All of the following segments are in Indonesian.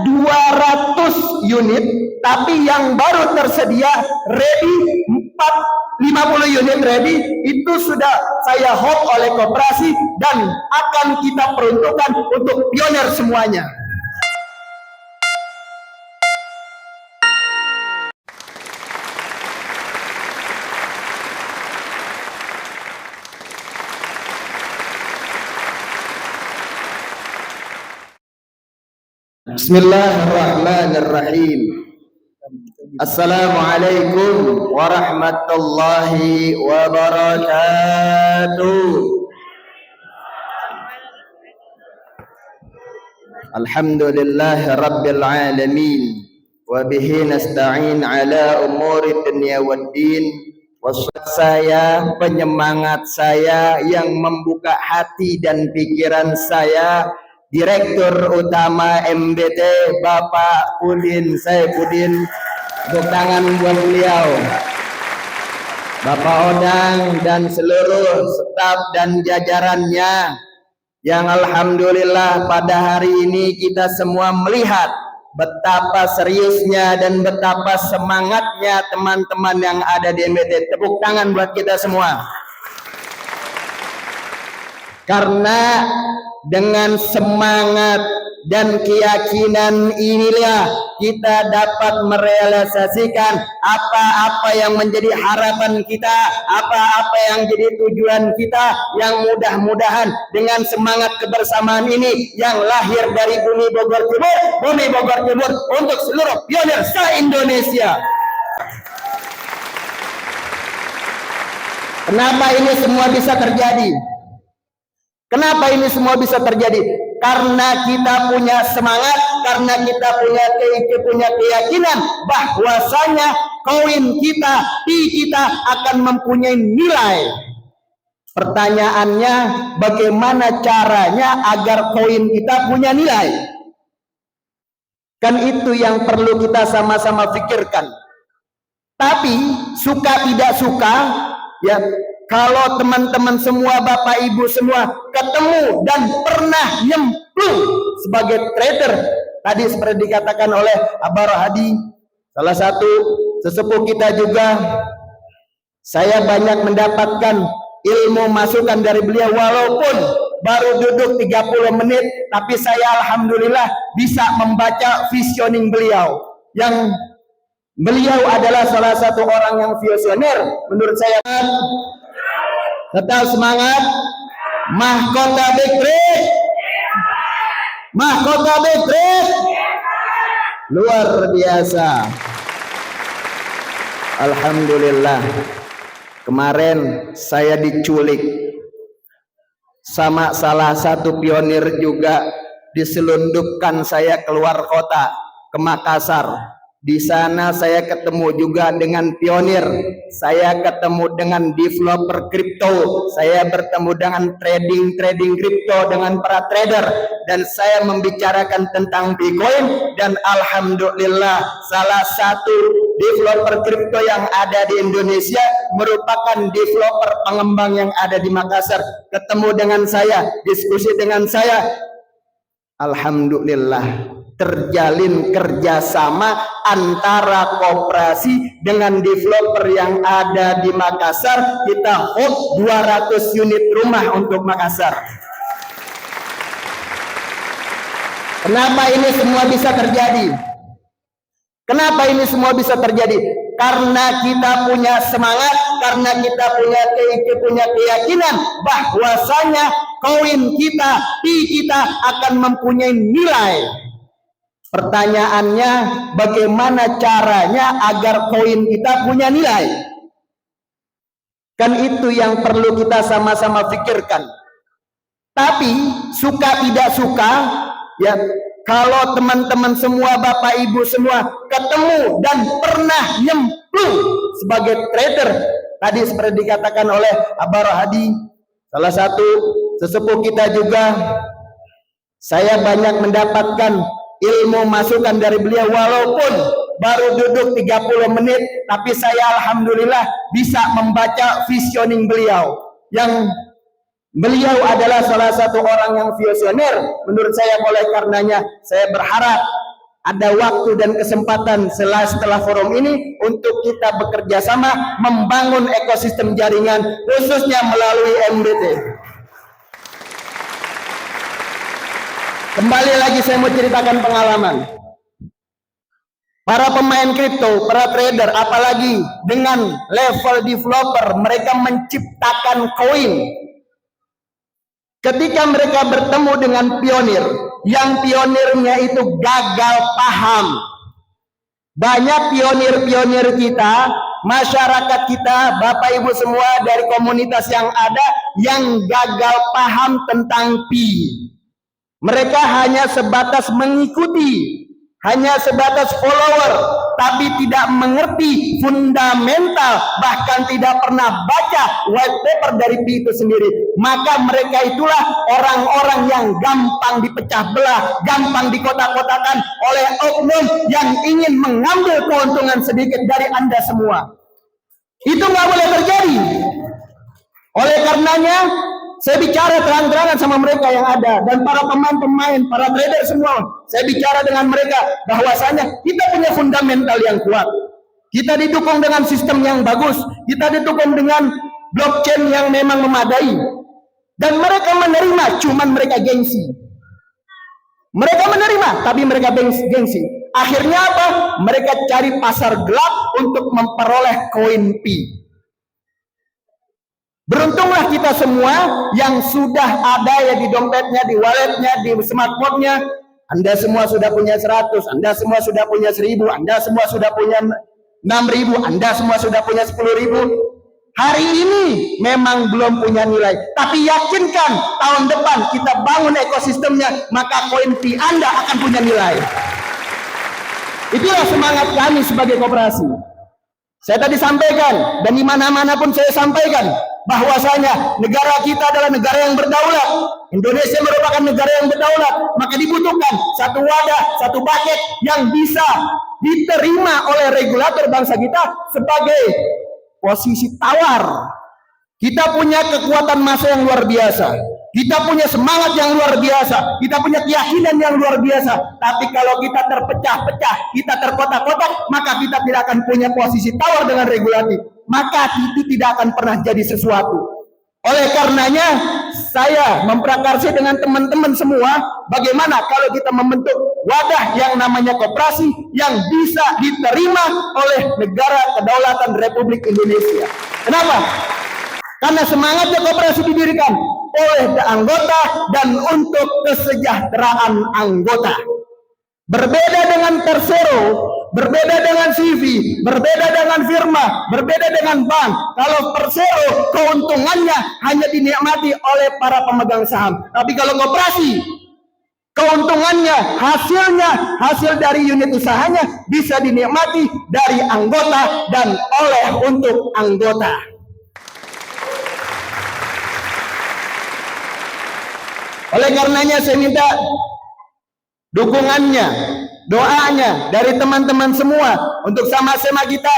200 unit, tapi yang baru tersedia ready 50 unit ready, itu sudah saya hold oleh koperasi dan akan kita peruntukkan untuk pionir semuanya. Bismillahirrahmanirrahim. Assalamualaikum warahmatullahi wabarakatuh. Alhamdulillahi rabbil alamin, wa bihi nasta'in ala umuri dunya waddin. Saya, penyemangat saya, yang membuka hati dan pikiran saya, Direktur Utama MBT Bapak Udin Saifuddin. Tepuk tangan buat beliau. Bapak Odang dan seluruh staf dan jajarannya, yang alhamdulillah pada hari ini kita semua melihat betapa seriusnya dan betapa semangatnya teman-teman yang ada di MBT. Tepuk tangan buat kita semua. Karena dengan semangat dan keyakinan inilah kita dapat merealisasikan apa-apa yang menjadi harapan kita, apa-apa yang jadi tujuan kita, yang mudah-mudahan dengan semangat kebersamaan ini yang lahir dari bumi Bogor Timur untuk seluruh pionir se-Indonesia. Kenapa ini semua bisa terjadi? Kenapa ini semua bisa terjadi? Karena kita punya semangat, karena kita punya keyakinan bahwasanya koin kita, pi kita akan mempunyai nilai. Pertanyaannya, bagaimana caranya agar koin kita punya nilai? Kan itu yang perlu kita sama-sama pikirkan. Tapi suka tidak suka, ya, kalau teman-teman semua, Bapak Ibu semua ketemu dan pernah nyemplung sebagai trader, tadi seperti dikatakan oleh Abah Rohadi, salah satu sesepuh kita juga, saya banyak mendapatkan ilmu masukan dari beliau, walaupun baru duduk 30 menit, tapi saya alhamdulillah bisa membaca visioning beliau, yang beliau adalah salah satu orang yang visioner menurut saya. Tetap semangat. Mahkota Big Trade, mahkota Big Trade luar biasa. Alhamdulillah, kemarin saya diculik sama salah satu pionir juga, diselundupkan saya keluar kota ke Makassar. Di sana saya ketemu juga dengan pionir, saya ketemu dengan developer kripto, saya bertemu dengan trading kripto dengan para trader, dan saya membicarakan tentang Bitcoin. Dan alhamdulillah, salah satu developer kripto yang ada di Indonesia merupakan developer pengembang yang ada di Makassar, ketemu dengan saya, diskusi dengan saya. Alhamdulillah, terjalin kerjasama antara koperasi dengan developer yang ada di Makassar. Kita hold 200 unit rumah untuk Makassar. Kenapa ini semua bisa terjadi? Kenapa ini semua bisa terjadi? Karena kita punya semangat, karena kita punya keyakinan bahwasanya koin kita, pi kita akan mempunyai nilai. Pertanyaannya, bagaimana caranya agar koin kita punya nilai? Kan itu yang perlu kita sama-sama pikirkan. Tapi suka tidak suka, ya, kalau teman-teman semua, Bapak Ibu semua ketemu dan pernah nyemplung sebagai trader, tadi seperti dikatakan oleh Abah Rohadi, salah satu sesepuh kita juga, saya banyak mendapatkan ilmu masukan dari beliau, walaupun baru duduk 30 menit, tapi saya alhamdulillah bisa membaca visioning beliau, yang beliau adalah salah satu orang yang visioner menurut saya. Oleh karenanya saya berharap ada waktu dan kesempatan setelah forum ini untuk kita bekerja sama membangun ekosistem jaringan khususnya melalui MBT. Kembali lagi saya mau ceritakan pengalaman. Para pemain kripto, para trader, apalagi dengan level developer, mereka menciptakan koin. Ketika mereka bertemu dengan pionir, yang pionirnya itu gagal paham. Banyak pionir-pionir kita, masyarakat kita, Bapak Ibu semua dari komunitas yang ada, yang gagal paham tentang pi. Mereka hanya sebatas mengikuti, hanya sebatas follower, tapi tidak mengerti fundamental, bahkan tidak pernah baca white paper dari pi itu sendiri. Maka mereka itulah orang-orang yang gampang dipecah belah, gampang dikotak-kotakan oleh oknum yang ingin mengambil keuntungan sedikit dari Anda semua. Itu nggak boleh terjadi. Oleh karenanya, saya bicara terang-terangan sama mereka yang ada dan para pemain-pemain, para trader semua. Saya bicara dengan mereka bahwasanya kita punya fundamental yang kuat. Kita didukung dengan sistem yang bagus. Kita didukung dengan blockchain yang memang memadai. Dan mereka menerima, cuman mereka gengsi. Mereka menerima, tapi mereka gengsi. Akhirnya apa? Mereka cari pasar gelap untuk memperoleh koin pi. Beruntunglah kita semua yang sudah ada ya di dompetnya, di walletnya, di smartphone-nya. Anda semua sudah punya 100, Anda semua sudah punya 1000, Anda semua sudah punya 6000, Anda semua sudah punya 10.000. Hari ini memang belum punya nilai, tapi yakinkan tahun depan kita bangun ekosistemnya, maka koin pi Anda akan punya nilai. Itulah semangat kami sebagai koperasi. Saya tadi sampaikan, dan di mana-mana pun saya sampaikan, bahwasanya negara kita adalah negara yang berdaulat. Indonesia merupakan negara yang berdaulat, maka dibutuhkan satu wadah, satu paket yang bisa diterima oleh regulator bangsa kita sebagai posisi tawar. Kita punya kekuatan massa yang luar biasa. Kita punya semangat yang luar biasa, kita punya keyakinan yang luar biasa. Tapi kalau kita terpecah-pecah, kita terkotak-kotak, maka kita tidak akan punya posisi tawar dengan regulatif. Maka itu tidak akan pernah jadi sesuatu. Oleh karenanya, saya memprakarsa dengan teman-teman semua, bagaimana kalau kita membentuk wadah yang namanya koperasi yang bisa diterima oleh negara kedaulatan Republik Indonesia. Kenapa? Karena semangatnya koperasi didirikan oleh anggota dan untuk kesejahteraan anggota. Berbeda dengan Persero, berbeda dengan CV, berbeda dengan firma, berbeda dengan bank. Kalau Persero keuntungannya hanya dinikmati oleh para pemegang saham. Tapi kalau koperasi, keuntungannya, hasil dari unit usahanya bisa dinikmati dari anggota dan oleh untuk anggota. Oleh karenanya saya minta dukungannya, doanya dari teman-teman semua untuk sama-sama kita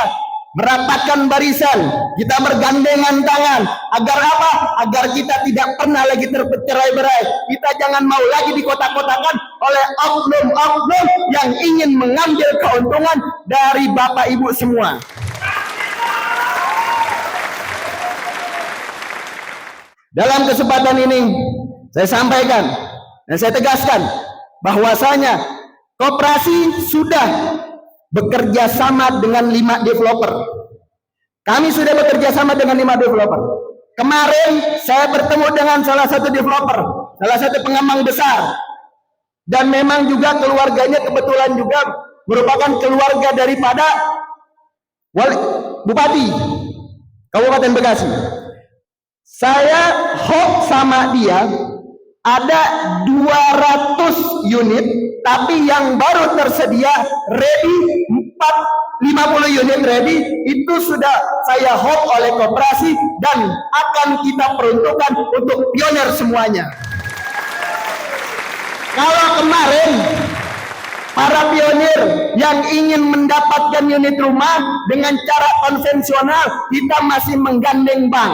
merapatkan barisan, kita bergandengan tangan agar apa? Agar kita tidak pernah lagi tercerai-berai. Kita jangan mau lagi dikotak-kotakan oleh oknum-oknum yang ingin mengambil keuntungan dari Bapak Ibu semua. Dalam kesempatan ini saya sampaikan dan saya tegaskan bahwasanya koperasi sudah bekerja sama dengan 5 developer. Kami sudah bekerja sama dengan 5 developer. Kemarin saya bertemu dengan salah satu developer, salah satu pengembang besar. Dan memang juga keluarganya kebetulan juga merupakan keluarga daripada Bupati Kabupaten Bekasi. Saya hoax sama dia, ada 200 unit, tapi yang baru tersedia ready 50 unit ready, itu sudah saya hoax oleh koperasi dan akan kita peruntukkan untuk pionir semuanya. Kalau kemarin para pionir yang ingin mendapatkan unit rumah dengan cara konvensional, kita masih menggandeng bank.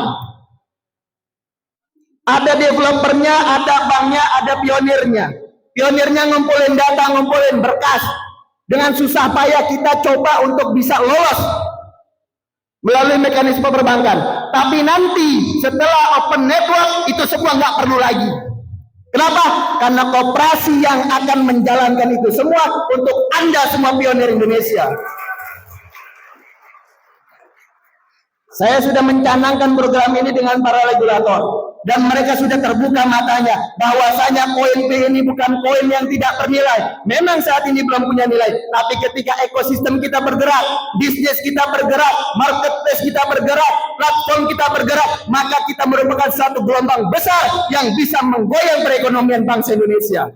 Ada developernya, ada banknya, ada pionirnya. Pionirnya ngumpulin data, ngumpulin berkas. Dengan susah payah kita coba untuk bisa lolos melalui mekanisme perbankan. Tapi nanti setelah open network itu semua nggak perlu lagi. Kenapa? Karena koperasi yang akan menjalankan itu semua untuk Anda semua pionir Indonesia. Saya sudah mencanangkan program ini dengan para regulator dan mereka sudah terbuka matanya bahwasanya koin P ini bukan koin yang tidak bernilai. Memang saat ini belum punya nilai, tapi ketika ekosistem kita bergerak, bisnis kita bergerak, marketplace kita bergerak, platform kita bergerak, maka kita merupakan satu gelombang besar yang bisa menggoyang perekonomian bangsa Indonesia.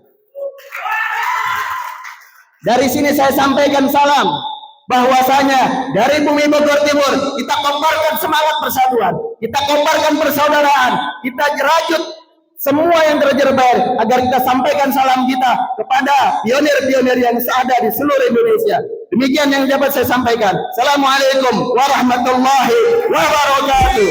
Dari sini saya sampaikan salam bahwasanya dari bumi Bogor Timur kita kobarkan semangat persatuan, kita kobarkan persaudaraan, kita rajut semua yang terjerembab agar kita sampaikan salam kita kepada pionir-pionir yang ada di seluruh Indonesia. Demikian yang dapat saya sampaikan. Assalamualaikum warahmatullahi wabarakatuh.